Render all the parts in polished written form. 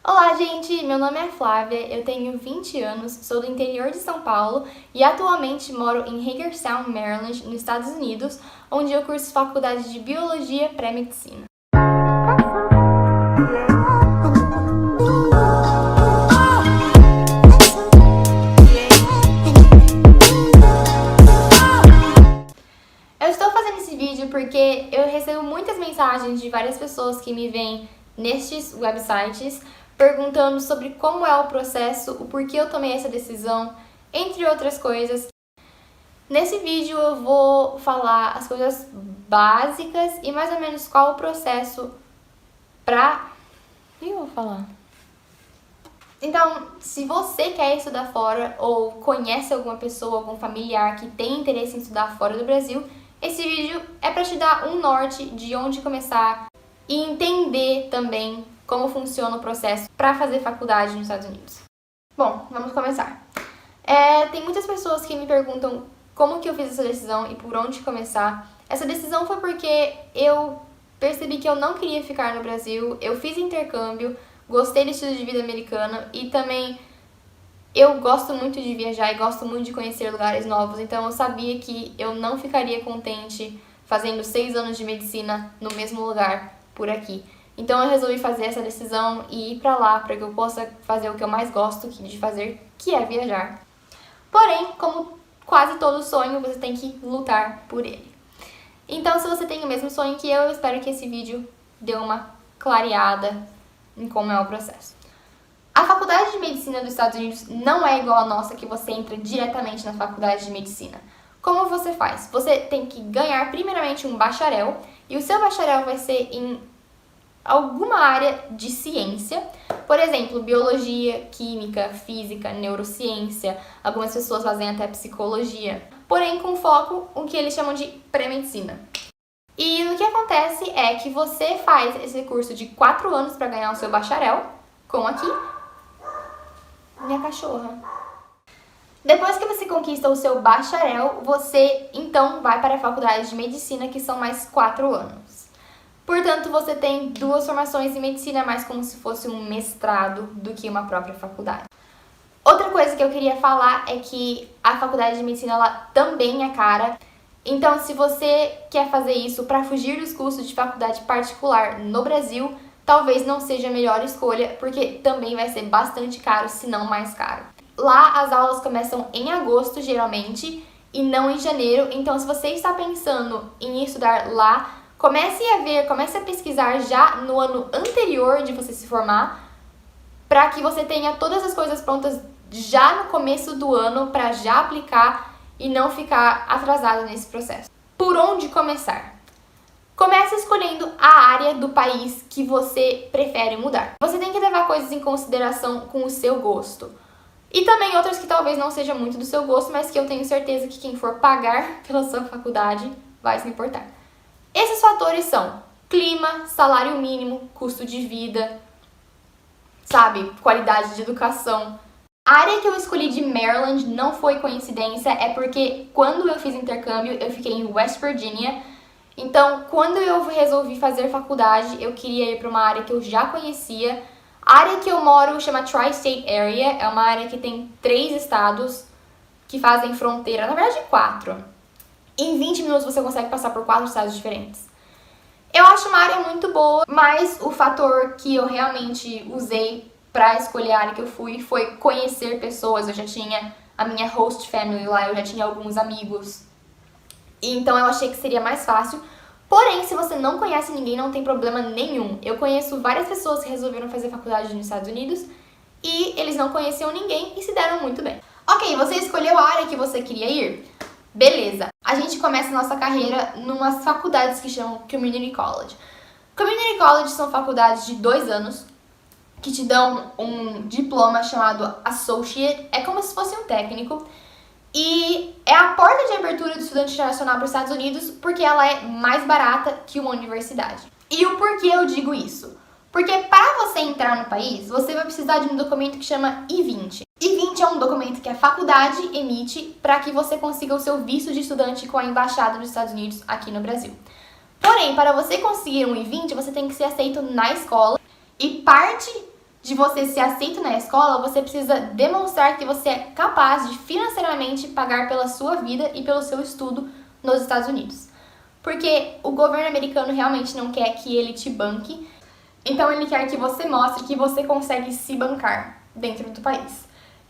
Olá, gente! Meu nome é Flávia, eu tenho 20 anos, sou do interior de São Paulo e atualmente moro em Hagerstown, Maryland, nos Estados Unidos, onde eu curso faculdade de Biologia pré-medicina. Eu estou fazendo esse vídeo porque eu recebo muitas mensagens de várias pessoas que me veem nestes websites perguntando sobre como é o processo, o porquê eu tomei essa decisão, entre outras coisas. Nesse vídeo eu vou falar as coisas básicas e mais ou menos qual o processo pra... O que eu vou falar? Então, se você quer estudar fora ou conhece alguma pessoa, algum familiar que tem interesse em estudar fora do Brasil, esse vídeo é para te dar um norte de onde começar e entender também como funciona o processo para fazer faculdade nos Estados Unidos. Bom, vamos começar. Tem muitas pessoas que me perguntam como que eu fiz essa decisão e por onde começar. Essa decisão foi porque eu percebi que eu não queria ficar no Brasil, eu fiz intercâmbio, gostei do estilo de vida americano e também eu gosto muito de viajar e gosto muito de conhecer lugares novos, então eu sabia que eu não ficaria contente fazendo 6 anos de medicina no mesmo lugar por aqui. Então eu resolvi fazer essa decisão e ir pra lá para que eu possa fazer o que eu mais gosto de fazer, que é viajar. Porém, como quase todo sonho, você tem que lutar por ele. Então, se você tem o mesmo sonho que eu espero que esse vídeo dê uma clareada em como é o processo. A faculdade de medicina dos Estados Unidos não é igual a nossa, que você entra diretamente na faculdade de medicina. Como você faz? Você tem que ganhar primeiramente um bacharel, e o seu bacharel vai ser em alguma área de ciência, por exemplo, biologia, química, física, neurociência, algumas pessoas fazem até psicologia, porém com foco o que eles chamam de pré-medicina. E o que acontece é que você faz esse curso de 4 anos para ganhar o seu bacharel, como aqui, minha cachorra. Depois que você conquista o seu bacharel, você então vai para a faculdade de medicina, que são mais 4 anos. Portanto, você tem 2 formações em medicina, mais como se fosse um mestrado do que uma própria faculdade. Outra coisa que eu queria falar é que a faculdade de medicina ela também é cara. Então, se você quer fazer isso para fugir dos custos de faculdade particular no Brasil, talvez não seja a melhor escolha, porque também vai ser bastante caro, se não mais caro. Lá as aulas começam em agosto, geralmente, e não em janeiro. Então, se você está pensando em estudar lá, comece a pesquisar já no ano anterior de você se formar, para que você tenha todas as coisas prontas já no começo do ano para já aplicar e não ficar atrasado nesse processo. Por onde começar? Comece escolhendo a área do país que você prefere mudar. Você tem que levar coisas em consideração com o seu gosto. E também outras que talvez não sejam muito do seu gosto, mas que eu tenho certeza que quem for pagar pela sua faculdade vai se importar. Esses fatores são clima, salário mínimo, custo de vida, qualidade de educação. A área que eu escolhi de Maryland não foi coincidência, é porque quando eu fiz intercâmbio eu fiquei em West Virginia. Então, quando eu resolvi fazer faculdade, eu queria ir para uma área que eu já conhecia. A área que eu moro chama Tri-State Area, é uma área que tem 3 estados que fazem fronteira, na verdade 4. Em 20 minutos você consegue passar por 4 estados diferentes. Eu acho uma área muito boa, mas o fator que eu realmente usei para escolher a área que eu fui foi conhecer pessoas. Eu já tinha a minha host family lá, eu já tinha alguns amigos. Então eu achei que seria mais fácil. Porém, se você não conhece ninguém, não tem problema nenhum. Eu conheço várias pessoas que resolveram fazer faculdade nos Estados Unidos e eles não conheciam ninguém e se deram muito bem. Ok, você escolheu a área que você queria ir? Beleza. A gente começa a nossa carreira numas faculdades que chamam Community College. Community College são faculdades de 2 anos que te dão um diploma chamado Associate. É como se fosse um técnico. E é a porta de abertura do estudante internacional para os Estados Unidos porque ela é mais barata que uma universidade. E o porquê eu digo isso? Porque para você entrar no país, você vai precisar de um documento que chama I-20. I-20 é um documento que a faculdade emite para que você consiga o seu visto de estudante com a Embaixada dos Estados Unidos aqui no Brasil. Porém, para você conseguir um I-20, você tem que ser aceito na escola e parte de você ser aceito na escola, você precisa demonstrar que você é capaz de financeiramente pagar pela sua vida e pelo seu estudo nos Estados Unidos. Porque o governo americano realmente não quer que ele te banque, então ele quer que você mostre que você consegue se bancar dentro do país.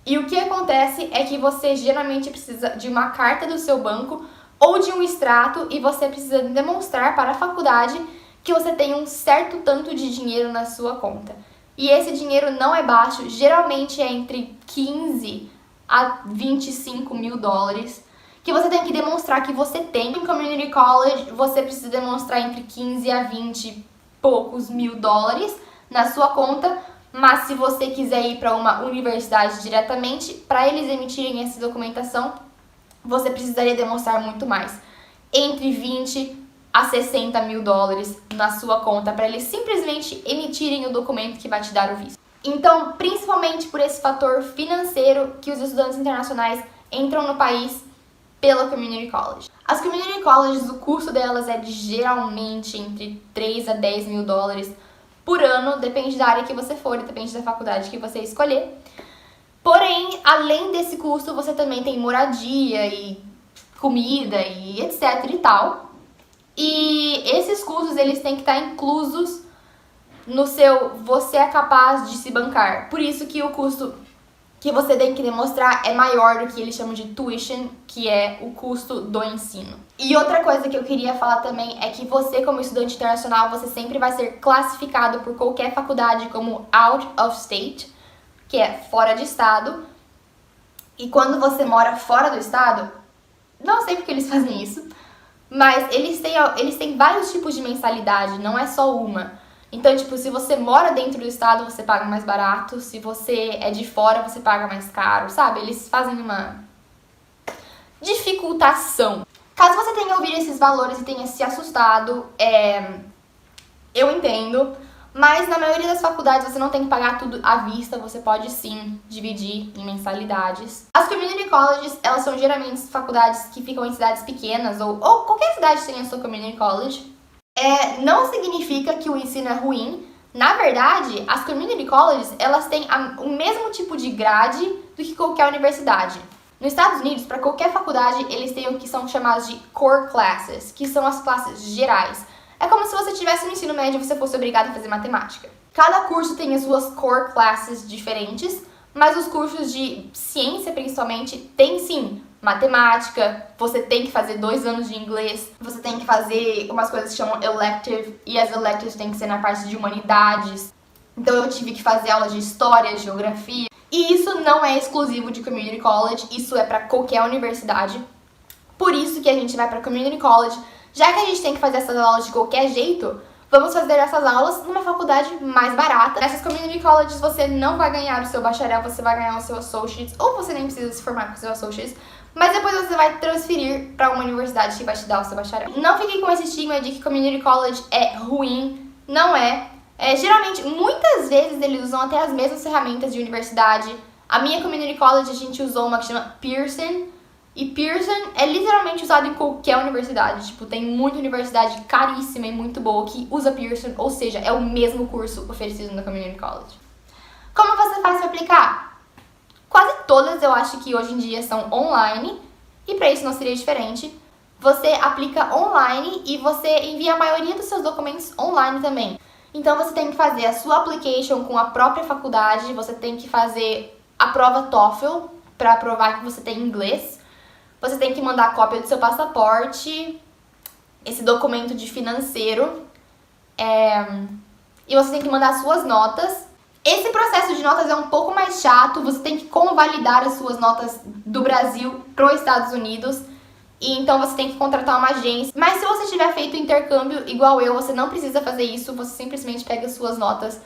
E o que acontece é que você geralmente precisa de uma carta do seu banco ou de um extrato e você precisa demonstrar para a faculdade que você tem um certo tanto de dinheiro na sua conta. E esse dinheiro não é baixo, geralmente é entre 15 a 25 mil dólares, que você tem que demonstrar que você tem. Em community college, você precisa demonstrar entre 15 a 20 e poucos mil dólares na sua conta, mas se você quiser ir para uma universidade diretamente, para eles emitirem essa documentação, você precisaria demonstrar muito mais, entre 20 a 60 mil dólares na sua conta, para eles simplesmente emitirem o documento que vai te dar o visto. Então, principalmente por esse fator financeiro que os estudantes internacionais entram no país pela community college. As community colleges, o custo delas é de geralmente entre 3 a 10 mil dólares por ano, depende da área que você for, depende da faculdade que você escolher. Porém, além desse custo, você também tem moradia e comida e etc e tal. E esses custos, eles têm que estar inclusos no seu você é capaz de se bancar. Por isso que o custo que você tem que demonstrar é maior do que eles chamam de tuition, que é o custo do ensino. E outra coisa que eu queria falar também é que você, como estudante internacional, você sempre vai ser classificado por qualquer faculdade como out of state, que é fora de estado. E quando você mora fora do estado, não sei porque eles fazem isso, mas eles têm vários tipos de mensalidade, não é só uma. Então, tipo, se você mora dentro do estado, você paga mais barato. Se você é de fora, você paga mais caro, sabe? Eles fazem uma dificultação. Caso você tenha ouvido esses valores e tenha se assustado, eu entendo. Mas na maioria das faculdades você não tem que pagar tudo à vista, você pode sim dividir em mensalidades. As community colleges, elas são geralmente faculdades que ficam em cidades pequenas, ou qualquer cidade tem a sua community college. Não significa que o ensino é ruim. Na verdade, as community colleges, elas têm o mesmo tipo de grade do que qualquer universidade. Nos Estados Unidos, para qualquer faculdade, eles têm o que são chamados de core classes, que são as classes gerais. É como se você estivesse no ensino médio e você fosse obrigado a fazer matemática. Cada curso tem as suas core classes diferentes, mas os cursos de ciência, principalmente, tem sim matemática, você tem que fazer 2 anos de inglês, você tem que fazer umas coisas que chamam elective, e as electives tem que ser na parte de humanidades. Então eu tive que fazer aulas de história, geografia. E isso não é exclusivo de community college, isso é para qualquer universidade. Por isso que a gente vai para community college. Já que a gente tem que fazer essas aulas de qualquer jeito, vamos fazer essas aulas numa faculdade mais barata. Nessas community colleges você não vai ganhar o seu bacharel, você vai ganhar o seu associates, ou você nem precisa se formar com o seu associates, mas depois você vai transferir para uma universidade que vai te dar o seu bacharel. Não fiquem com esse estigma de que community college é ruim, não é. Geralmente, muitas vezes eles usam até as mesmas ferramentas de universidade. A minha community college a gente usou uma que chama Pearson, e Pearson é literalmente usado em qualquer universidade. Tipo, tem muita universidade caríssima e muito boa que usa Pearson, ou seja, é o mesmo curso oferecido na community college. Como você faz para aplicar? Quase todas eu acho que hoje em dia são online, e para isso não seria diferente. Você aplica online e você envia a maioria dos seus documentos online também. Então você tem que fazer a sua application com a própria faculdade, você tem que fazer a prova TOEFL para provar que você tem inglês. Você tem que mandar a cópia do seu passaporte, esse documento de financeiro, e você tem que mandar suas notas. Esse processo de notas é um pouco mais chato, você tem que convalidar as suas notas do Brasil para os Estados Unidos, e então você tem que contratar uma agência. Mas se você tiver feito intercâmbio igual eu, você não precisa fazer isso, você simplesmente pega as suas notas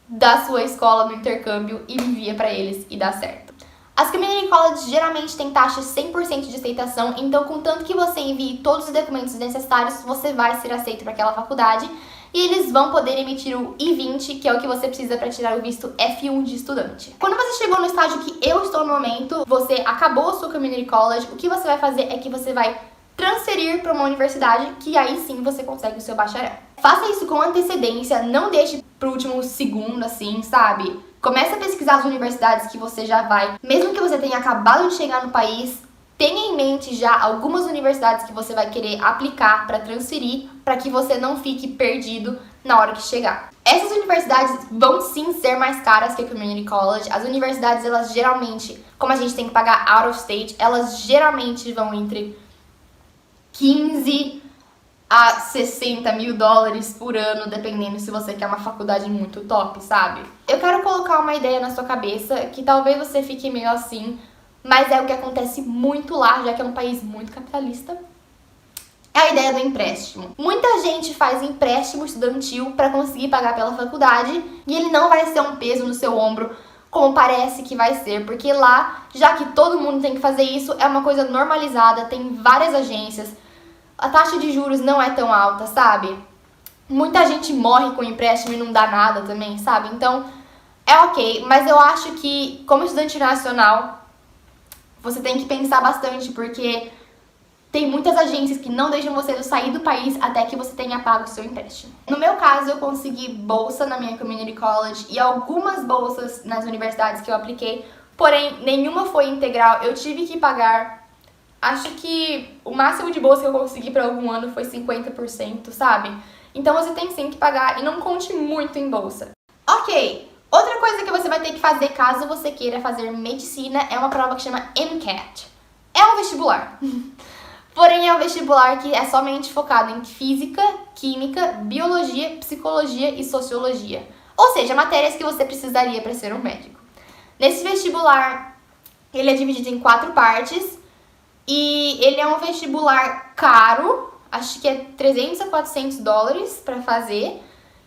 da sua escola no intercâmbio e envia para eles e dá certo. As community colleges geralmente têm taxa 100% de aceitação, então contanto que você envie todos os documentos necessários, você vai ser aceito para aquela faculdade e eles vão poder emitir o I-20, que é o que você precisa para tirar o visto F1 de estudante. Quando você chegou no estágio que eu estou no momento, você acabou a sua community college, o que você vai fazer é que você vai transferir para uma universidade, que aí sim você consegue o seu bacharel. Faça isso com antecedência, não deixe pro último segundo, assim, sabe? Começa a pesquisar as universidades que você já vai. Mesmo que você tenha acabado de chegar no país, tenha em mente já algumas universidades que você vai querer aplicar para transferir, para que você não fique perdido na hora que chegar. Essas universidades vão sim ser mais caras que a Community College. As universidades, elas geralmente, como a gente tem que pagar out of state, elas geralmente vão entre 15 a 60 mil dólares por ano, dependendo se você quer uma faculdade muito top, sabe? Eu quero colocar uma ideia na sua cabeça que talvez você fique meio assim, mas é o que acontece muito lá, já que é um país muito capitalista. É a ideia do empréstimo. Muita gente faz empréstimo estudantil para conseguir pagar pela faculdade e ele não vai ser um peso no seu ombro como parece que vai ser, porque lá, já que todo mundo tem que fazer isso, é uma coisa normalizada, tem várias agências, a taxa de juros não é tão alta, sabe? Muita gente morre com empréstimo e não dá nada também, sabe? Então, é ok, mas eu acho que como estudante nacional, você tem que pensar bastante, porque tem muitas agências que não deixam você sair do país até que você tenha pago o seu empréstimo. No meu caso, eu consegui bolsa na minha Community College e algumas bolsas nas universidades que eu apliquei, porém, nenhuma foi integral. Eu tive que pagar, acho que o máximo de bolsa que eu consegui para algum ano foi 50%, sabe? Então você tem sim que pagar e não conte muito em bolsa. Ok, outra coisa que você vai ter que fazer caso você queira fazer medicina é uma prova que chama MCAT. É um vestibular. Porém, é um vestibular que é somente focado em física, química, biologia, psicologia e sociologia. Ou seja, matérias que você precisaria para ser um médico. Nesse vestibular, ele é dividido em 4 partes e ele é um vestibular caro, acho que é 300 a 400 dólares para fazer.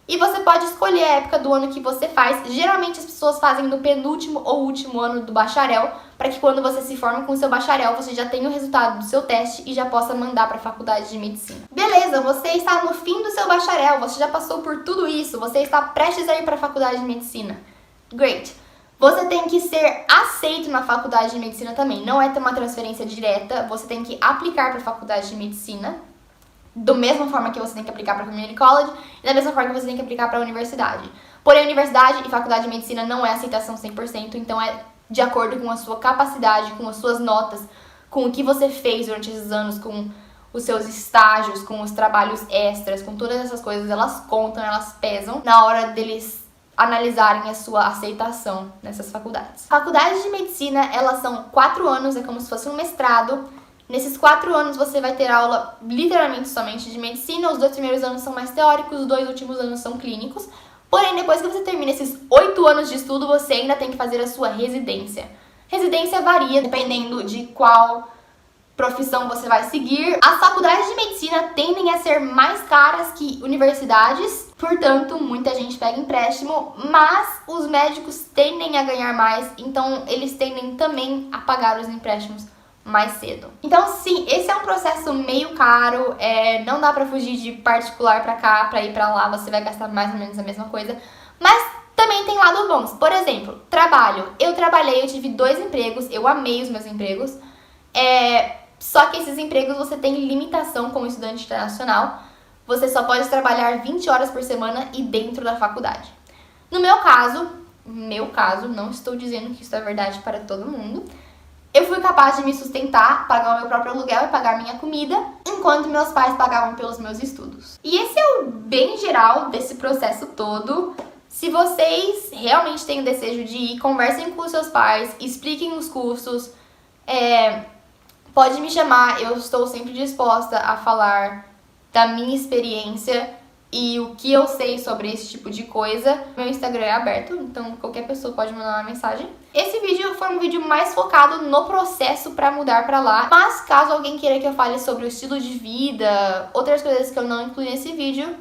E você pode escolher a época do ano que você faz. Geralmente as pessoas fazem no penúltimo ou último ano do bacharel, para que quando você se forma com o seu bacharel, você já tenha o resultado do seu teste e já possa mandar para a faculdade de medicina. Beleza, você está no fim do seu bacharel, você já passou por tudo isso, você está prestes a ir para a faculdade de medicina. Great! Você tem que ser aceito na faculdade de medicina também. Não é ter uma transferência direta, você tem que aplicar para a faculdade de medicina, da mesma forma que você tem que aplicar para a Community College e da mesma forma que você tem que aplicar para a universidade. Porém, a universidade e faculdade de medicina não é aceitação 100%, então é de acordo com a sua capacidade, com as suas notas, com o que você fez durante esses anos, com os seus estágios, com os trabalhos extras, com todas essas coisas, elas contam, elas pesam na hora deles analisarem a sua aceitação nessas faculdades. Faculdades de medicina, elas são 4 anos, é como se fosse um mestrado. Nesses 4 anos você vai ter aula literalmente somente de medicina, os 2 primeiros anos são mais teóricos, os 2 últimos anos são clínicos. Porém, depois que você termina esses 8 anos de estudo, você ainda tem que fazer a sua residência. Residência varia dependendo de qual profissão você vai seguir. As faculdades de medicina tendem a ser mais caras que universidades, portanto, muita gente pega empréstimo, mas os médicos tendem a ganhar mais, então eles tendem também a pagar os empréstimos mais cedo. Então, sim, esse é um processo meio caro, não dá pra fugir de particular pra cá, pra ir pra lá, você vai gastar mais ou menos a mesma coisa, mas também tem lados bons. Por exemplo, trabalho. Eu trabalhei, eu tive 2 empregos, eu amei os meus empregos, só que esses empregos você tem limitação como estudante internacional, você só pode trabalhar 20 horas por semana e dentro da faculdade. No meu caso, não estou dizendo que isso é verdade para todo mundo, eu fui capaz de me sustentar, pagar o meu próprio aluguel e pagar minha comida, enquanto meus pais pagavam pelos meus estudos. E esse é o bem geral desse processo todo. Se vocês realmente têm o desejo de ir, conversem com os seus pais, expliquem os cursos, pode me chamar, eu estou sempre disposta a falar da minha experiência e o que eu sei sobre esse tipo de coisa. Meu Instagram é aberto, então qualquer pessoa pode mandar uma mensagem. Esse vídeo foi um vídeo mais focado no processo para mudar para lá, mas caso alguém queira que eu fale sobre o estilo de vida, outras coisas que eu não incluí nesse vídeo,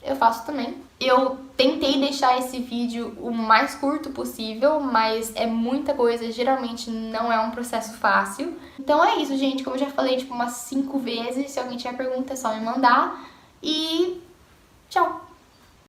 eu faço também. Eu tentei deixar esse vídeo o mais curto possível, mas é muita coisa, geralmente não é um processo fácil. Então é isso, gente, como eu já falei umas 5 vezes, se alguém tiver pergunta é só me mandar e tchau!